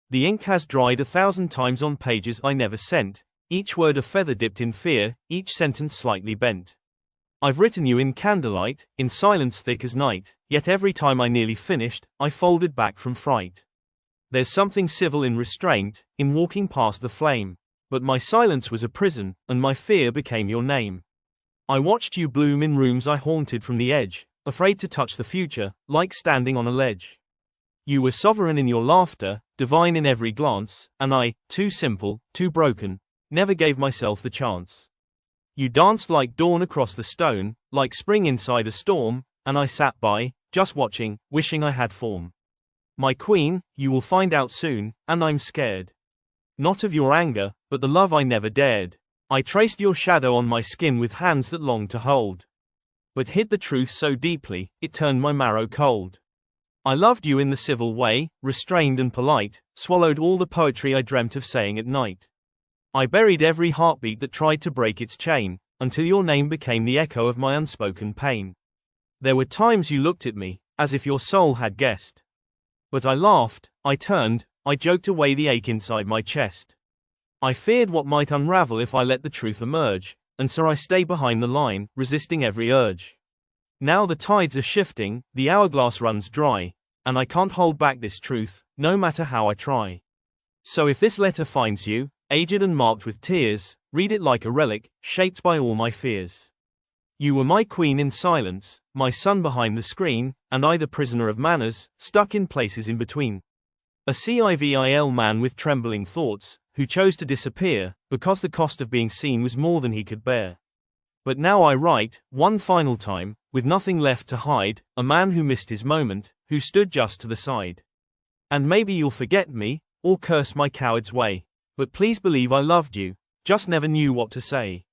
The ink has dried 1,000 times on pages I never sent, each word a feather dipped in fear, each sentence slightly bent. I've written you in candlelight, in silence thick as night, yet every time I nearly finished, I folded back from fright. There's something civil in restraint, in walking past the flame. But my silence was a prison, and my fear became your name. I watched you bloom in rooms I haunted from the edge, afraid to touch the future, like standing on a ledge. You were sovereign in your laughter, divine in every glance, and I, too simple, too broken, never gave myself the chance. You danced like dawn across the stone, like spring inside a storm, and I sat by, just watching, wishing I had form. My queen, you will find out soon, and I'm scared. Not of your anger, but the love I never dared. I traced your shadow on my skin with hands that longed to hold. But hid the truth so deeply, it turned my marrow cold. I loved you in the civil way, restrained and polite, swallowed all the poetry I dreamt of saying at night. I buried every heartbeat that tried to break its chain, until your name became the echo of my unspoken pain. There were times you looked at me, as if your soul had guessed. But I laughed, I turned, I joked away the ache inside my chest. I feared what might unravel if I let the truth emerge, and so I stay behind the line, resisting every urge. Now the tides are shifting, the hourglass runs dry, and I can't hold back this truth, no matter how I try. So if this letter finds you, aged and marked with tears, read it like a relic, shaped by all my fears. You were my queen in silence, my son behind the screen, and I the prisoner of manners, stuck in places in between. A civil man with trembling thoughts, who chose to disappear, because the cost of being seen was more than he could bear. But now I write, one final time, with nothing left to hide, a man who missed his moment, who stood just to the side. And maybe you'll forget me, or curse my coward's way. But please believe I loved you, just never knew what to say.